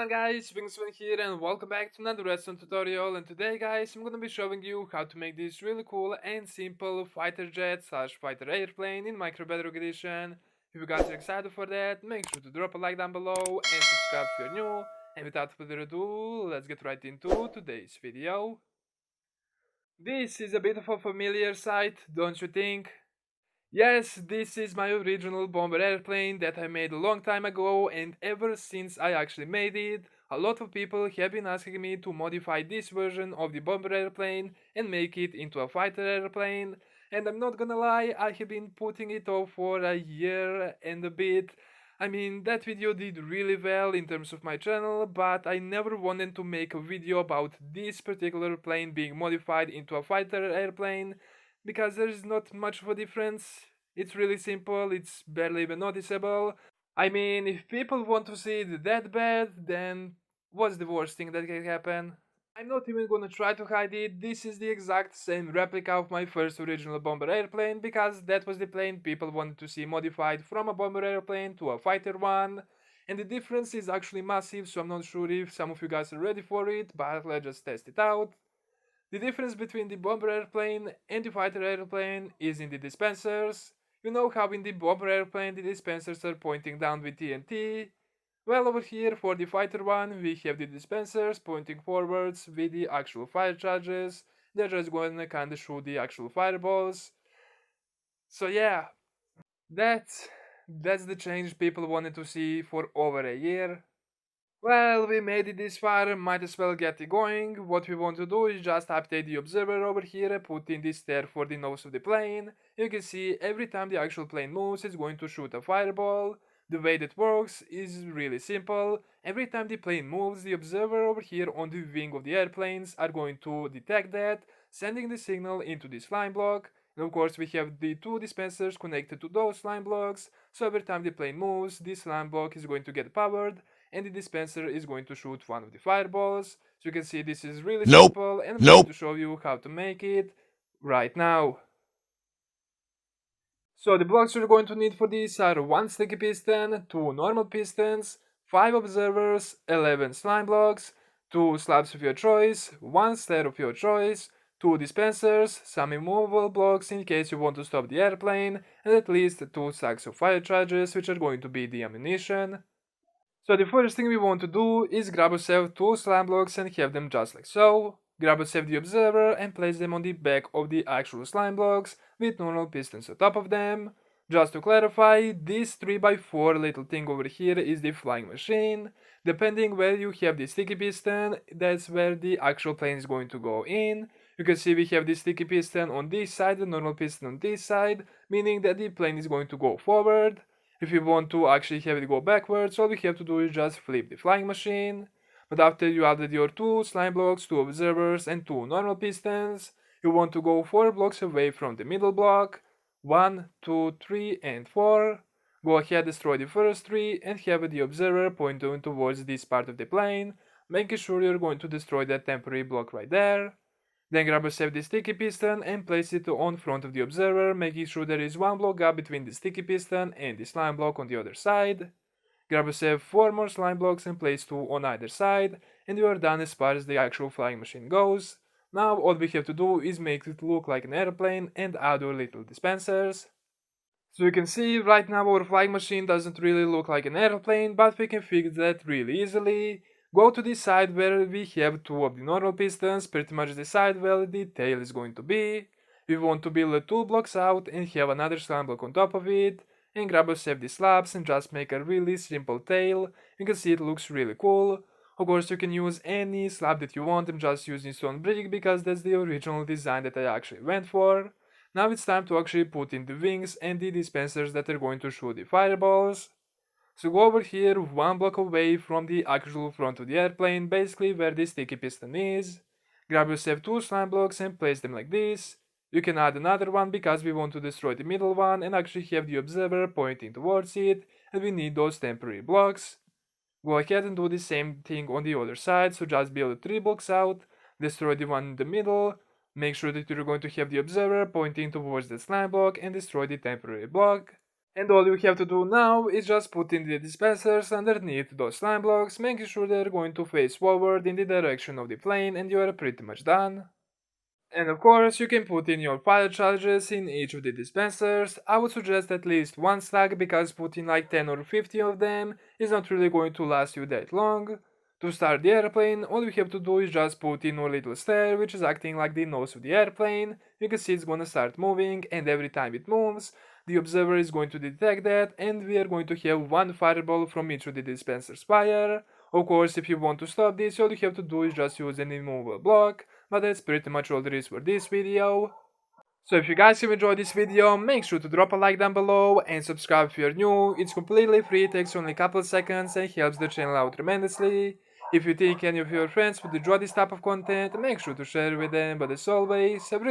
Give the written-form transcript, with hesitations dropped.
on guys, Wingsman here and welcome back to another Redstone tutorial, and today guys I'm gonna be showing you how to make this really cool and simple fighter jet slash fighter airplane in Bedrock edition. If you guys are excited for that, make sure to drop a like down below and subscribe if you're new, and without further ado, let's get right into today's video. This is a bit of a familiar sight, don't you think? Yes, this is my original bomber airplane that I made a long time ago, and ever since I actually made it, a lot of people have been asking me to modify this version of the bomber airplane and make it into a fighter airplane. And I'm not gonna lie, I have been putting it off for a year and a bit. I mean, that video did really well in terms of my channel, but I never wanted to make a video about this particular plane being modified into a fighter airplane, because there's not much of a difference. It's really simple, it's barely even noticeable. I mean, if people want to see it that bad, then what's the worst thing that can happen? I'm not even gonna try to hide it. This is the exact same replica of my first original bomber airplane, because that was the plane people wanted to see modified from a bomber airplane to a fighter one. And the difference is actually massive, so I'm not sure if some of you guys are ready for it, but let's just test it out. The difference between the bomber airplane and the fighter airplane is in the dispensers. You know how in the bomber airplane the dispensers are pointing down with TNT? Well, over here for the fighter one we have the dispensers pointing forwards with the actual fire charges. They're just gonna kinda shoot the actual fireballs. So yeah, that's the change people wanted to see for over a year. Well, we made it this far, might as well get it going. What we want to do is just update the observer over here, put in this stair for the nose of the plane. You can see every time the actual plane moves, it's going to shoot a fireball. The way that works is really simple. Every time the plane moves, the observer over here on the wing of the airplanes are going to detect that, sending the signal into this slime block. And of course we have the two dispensers connected to those slime blocks, so every time the plane moves, this slime block is going to get powered, and the dispenser is going to shoot one of the fireballs. So you can see this is really simple, and I'm going to show you how to make it right now. So the blocks you're going to need for this are 1 sticky piston, 2 normal pistons, 5 observers, 11 slime blocks, 2 slabs of your choice, 1 stair of your choice, 2 dispensers, some immovable blocks in case you want to stop the airplane, and at least 2 sacks of fire charges, which are going to be the ammunition. So the first thing we want to do is grab ourselves 2 slime blocks and have them just like so. Grab ourselves the observer and place them on the back of the actual slime blocks with normal pistons on top of them. Just to clarify, this 3x4 little thing over here is the flying machine. Depending where you have the sticky piston, that's where the actual plane is going to go in. You can see we have the sticky piston on this side, the normal piston on this side, meaning that the plane is going to go forward. If you want to actually have it go backwards, all we have to do is just flip the flying machine. But after you added your 2 slime blocks, 2 observers and 2 normal pistons, you want to go 4 blocks away from the middle block. 1, 2, 3 and 4. Go ahead, destroy the first 3 and have the observer pointing towards this part of the plane, making sure you're going to destroy that temporary block right there. Then grab yourself the sticky piston and place it on front of the observer, making sure there is 1 block gap between the sticky piston and the slime block on the other side. Grab yourself 4 more slime blocks and place 2 on either side, and you are done as far as the actual flying machine goes. Now all we have to do is make it look like an airplane and add our little dispensers. So you can see right now our flying machine doesn't really look like an airplane, but we can fix that really easily. Go to the side where we have 2 of the normal pistons, pretty much the side where the tail is going to be. We want to build 2 blocks out and have another slime block on top of it, and grab yourself the slabs and just make a really simple tail. You can see it looks really cool. Of course you can use any slab that you want, I'm just using stone brick because that's the original design that I actually went for. Now it's time to actually put in the wings and the dispensers that are going to shoot the fireballs. So go over here 1 block away from the actual front of the airplane, basically where the sticky piston is. Grab yourself 2 slime blocks and place them like this. You can add another one because we want to destroy the middle one and actually have the observer pointing towards it, and we need those temporary blocks. Go ahead and do the same thing on the other side, so just build 3 blocks out, destroy the one in the middle, make sure that you're going to have the observer pointing towards the slime block and destroy the temporary block. And all you have to do now is just put in the dispensers underneath those slime blocks, making sure they're going to face forward in the direction of the plane, and you are pretty much done. And of course, you can put in your fire charges in each of the dispensers. I would suggest at least one stack because putting like 10 or 50 of them is not really going to last you that long. To start the airplane, all you have to do is just put in a little stair which is acting like the nose of the airplane. You can see it's gonna start moving, and every time it moves, the observer is going to detect that, and we are going to have one fireball from each of the dispensers fire. Of course, if you want to stop this, all you have to do is just use an immovable block, but that's pretty much all there is for this video. So if you guys have enjoyed this video, make sure to drop a like down below and subscribe if you're new. It's completely free, takes only a couple of seconds and helps the channel out tremendously. If you think any of your friends would enjoy this type of content, make sure to share with them, but as always, I really